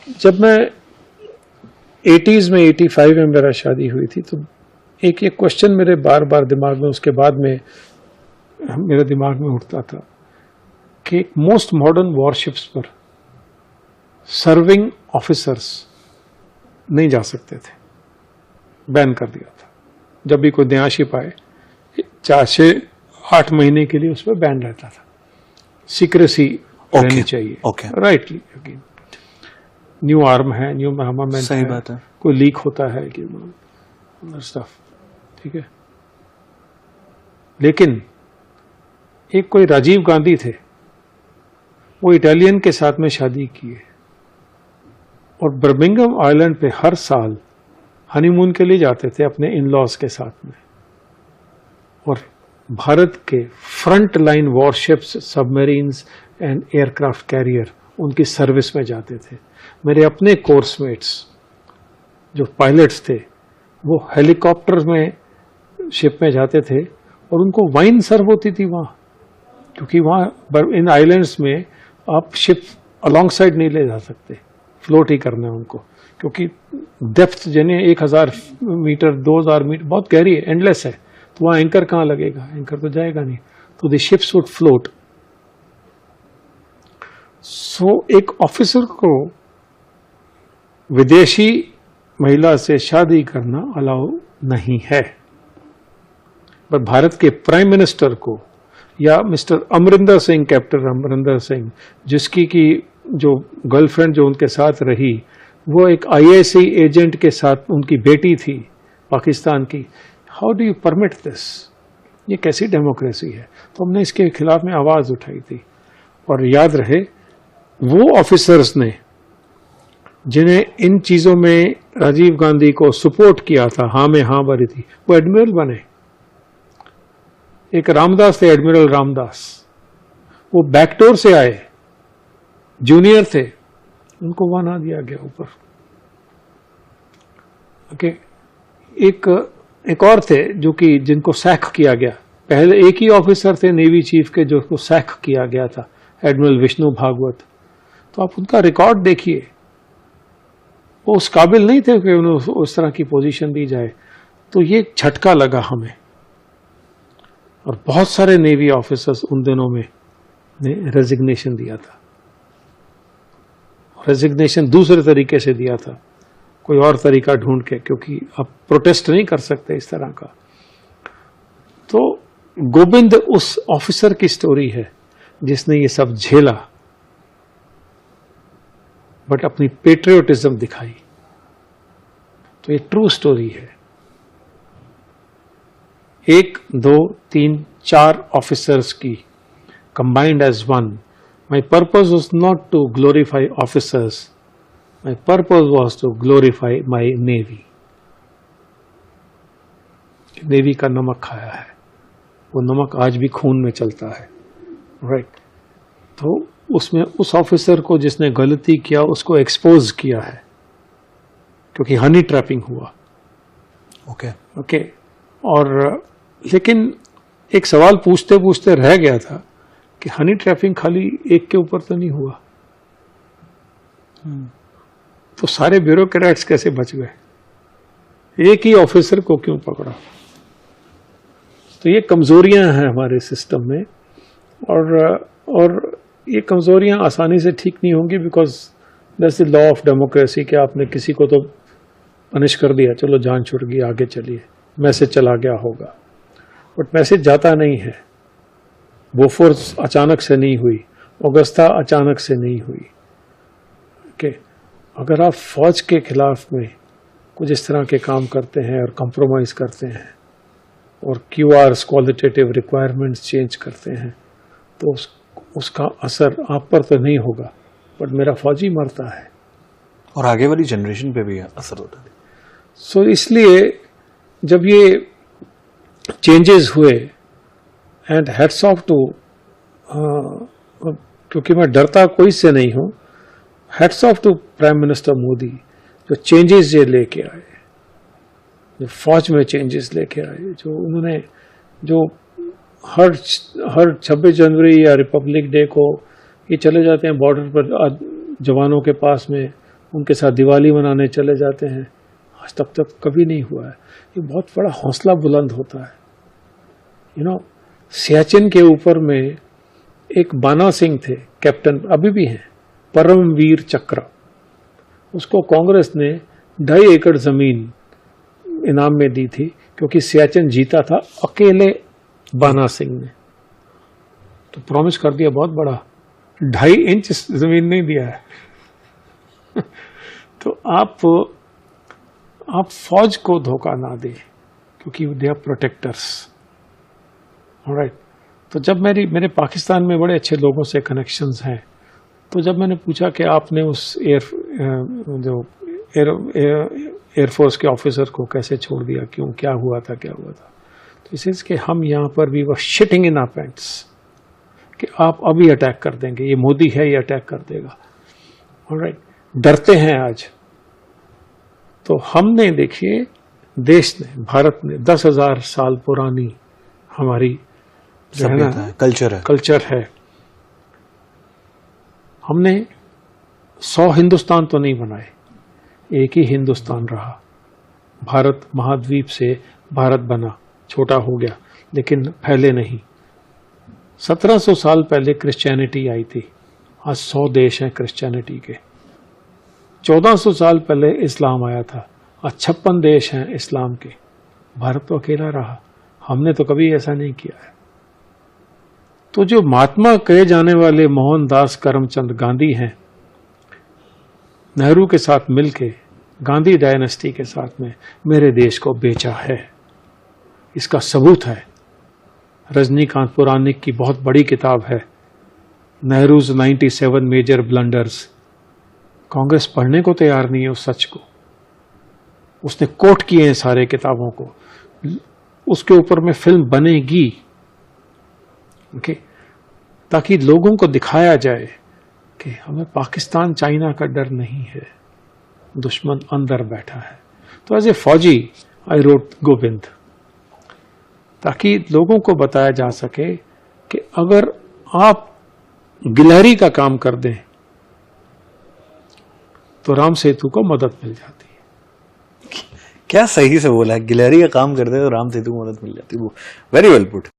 जब मैं 80s में 85 में मेरा शादी हुई थी, तो एक क्वेश्चन मेरे बार बार दिमाग में, उसके बाद में मेरे दिमाग में उठता था कि मोस्ट मॉडर्न वॉरशिप्स पर सर्विंग ऑफिसर्स नहीं जा सकते थे, बैन कर दिया था। जब भी कोई नया शिप आए 4 से 8 महीने के लिए उस पर बैन रहता था, सीक्रेसी रहनी चाहिए। राइटली न्यू आर्म है, न्यू आर्मामेंट, सही बात है, कोई लीक होता है कि स्टफ, ठीक है। लेकिन एक कोई राजीव गांधी थे, वो इटालियन के साथ में शादी किए और बर्मिंघम आइलैंड पे हर साल हनीमून के लिए जाते थे अपने इन लॉज के साथ में, और भारत के front line warships, submarines and aircraft carrier उनकी सर्विस में जाते थे। मेरे अपने कोर्समेट्स जो पायलट्स थे वो हेलीकॉप्टर में शिप में जाते थे और उनको वाइन सर्व होती थी वहां, क्योंकि वहां इन आइलैंड्स में आप शिप अलोंग साइड नहीं ले जा सकते, फ्लोट ही करना है उनको, क्योंकि डेप्थ जिन्हें 1000 मीटर 2000 मीटर बहुत गहरी है, एंडलेस है, तो वहां एंकर कहां लगेगा, एंकर तो जाएगा नहीं, तो द शिप्स वुड फ्लोट। सो एक ऑफिसर को विदेशी महिला से शादी करना अलाउ नहीं है, पर भारत के प्राइम मिनिस्टर को या मिस्टर अमरिंदर सिंह, कैप्टन अमरिंदर सिंह, जिसकी की जो गर्लफ्रेंड जो उनके साथ रही वो एक IAC एजेंट के साथ उनकी बेटी थी पाकिस्तान की, how do you permit this? ये कैसी डेमोक्रेसी है? तो हमने इसके खिलाफ में आवाज उठाई थी। और याद रहे वो ऑफिसर्स ने जिन्हें इन चीजों में राजीव गांधी को सपोर्ट किया था, हाँ में हाँ भरी थी, वो एडमिरल बने। एक रामदास थे, एडमिरल रामदास, वो बैकडोर से आए, जूनियर थे, उनको वहां ना दिया गया ऊपर। ओके, एक और थे जो कि जिनको सैक किया गया, पहले एक ही ऑफिसर थे नेवी चीफ के जो उसको सैक किया गया था, एडमिरल विष्णु भागवत। तो आप उनका रिकॉर्ड देखिए, वो उस काबिल नहीं थे कि उन्हें उस तरह की पोजीशन दी जाए। तो ये झटका लगा हमें, और बहुत सारे नेवी ऑफिसर्स उन दिनों में ने रेजिग्नेशन दिया था। रेजिग्नेशन दूसरे तरीके से दिया था, कोई और तरीका ढूंढ के, क्योंकि आप प्रोटेस्ट नहीं कर सकते इस तरह का। तो गोविंद उस ऑफिसर की स्टोरी है जिसने ये सब झेला, बट अपनी पेट्रियोटिज्म दिखाई। तो ये ट्रू स्टोरी है। 1, 2, 3, 4 ऑफिसर्स की combined as one. My purpose was not to glorify officers. My purpose was to glorify my Navy. Navy का नमक खाया है, वो नमक आज भी खून में चलता है, राइट? तो उसमें उस ऑफिसर को जिसने गलती किया उसको एक्सपोज किया है, क्योंकि हनी ट्रैपिंग हुआ। ओके। और लेकिन एक सवाल पूछते पूछते रह गया था कि हनी ट्रैपिंग खाली एक के ऊपर तो नहीं हुआ, तो सारे ब्यूरोक्रेट्स कैसे बच गए? एक ही ऑफिसर को क्यों पकड़ा? तो ये कमजोरियां हैं हमारे सिस्टम में, और ये कमजोरियां आसानी से ठीक नहीं होंगी, because that's the law of democracy कि आपने किसी को तो पनिश कर दिया, चलो जान छूट गई, आगे चलिए, मैसेज चला गया होगा, बट मैसेज जाता नहीं है। बोफोर्स अचानक से नहीं हुई, ऑगस्टा अचानक से नहीं हुई। ओके, अगर आप फौज के खिलाफ में कुछ इस तरह के काम करते हैं और कंप्रोमाइज करते हैं और QRs क्वालिटेटिव रिक्वायरमेंट्स चेंज करते हैं, तो उसका असर आप पर तो नहीं होगा, बट मेरा फौजी मरता है और आगे वाली जनरेशन पे भी असर होता है। सो इसलिए जब ये चेंजेस हुए, एंड हेड्स ऑफ टू, क्योंकि मैं डरता कोई से नहीं हूं, heads off to prime minister Modi, जो चेंजेस ये लेके आए, जो फौज में चेंजेस लेके आए, जो उन्होंने जो हर 26 जनवरी या रिपब्लिक डे को ये चले जाते हैं बॉर्डर पर जवानों के पास में, उनके साथ दिवाली मनाने चले जाते हैं। आज तक कभी नहीं हुआ है। ये बहुत बड़ा हौसला बुलंद होता है। सियाचिन के ऊपर में एक बाना सिंह थे कैप्टन, अभी भी हैं, परमवीर चक्र। उसको कांग्रेस ने 2.5 एकड़ जमीन इनाम में दी थी क्योंकि सियाचिन जीता था अकेले बाना सिंह ने। तो प्रॉमिस कर दिया बहुत बड़ा, 2.5 इंच जमीन नहीं दिया है। तो आप फौज को धोखा ना दें क्योंकि दे आर प्रोटेक्टर्स। ऑलराइट। तो जब मेरे पाकिस्तान में बड़े अच्छे लोगों से कनेक्शंस हैं, तो जब मैंने पूछा कि आपने उस एयरफोर्स के ऑफिसर को कैसे छोड़ दिया, क्यों, क्या हुआ था, तो इस कि हम यहाँ पर भी वो शिटिंग इन आवर पैंट्स कि आप अभी अटैक कर देंगे, ये मोदी है, ये अटैक कर देगा। ऑलराइट। डरते हैं आज। तो हमने, देखिए, देश ने, भारत ने 10,000 साल पुरानी हमारी सभ्यता है, कल्चर है। हमने 100 हिंदुस्तान तो नहीं बनाए, एक ही हिंदुस्तान रहा। भारत महाद्वीप से भारत बना, छोटा हो गया लेकिन फैले नहीं। 1700 साल पहले क्रिश्चियनिटी आई थी, आज 100 देश हैं क्रिश्चियनिटी के। 1400 साल पहले इस्लाम आया था, आज 56 देश हैं इस्लाम के। भारत तो अकेला रहा। हमने तो कभी ऐसा नहीं किया है। तो जो महात्मा कहे जाने वाले मोहनदास करमचंद गांधी हैं, नेहरू के साथ मिलके, गांधी डायनेस्टी के साथ में मेरे देश को बेचा है। इसका सबूत है रजनीकांत पुरानिक की बहुत बड़ी किताब है, नेहरूज 97 मेजर ब्लंडर्स। कांग्रेस पढ़ने को तैयार नहीं है उस सच को। उसने कोट किए हैं सारे किताबों को। उसके ऊपर में फिल्म बनेगी, ओके, ताकि लोगों को दिखाया जाए कि हमें पाकिस्तान चाइना का डर नहीं है, दुश्मन अंदर बैठा है। तो एज ए फौजी आई रोट गोविंद, ताकि लोगों को बताया जा सके कि अगर आप गिलहरी का काम कर दें तो राम सेतु को मदद मिल जाती है। क्या सही से बोला है, गिलहरी का काम करते हैं तो राम सेतु को मदद मिल जाती है। वो वेरी वेल पुट।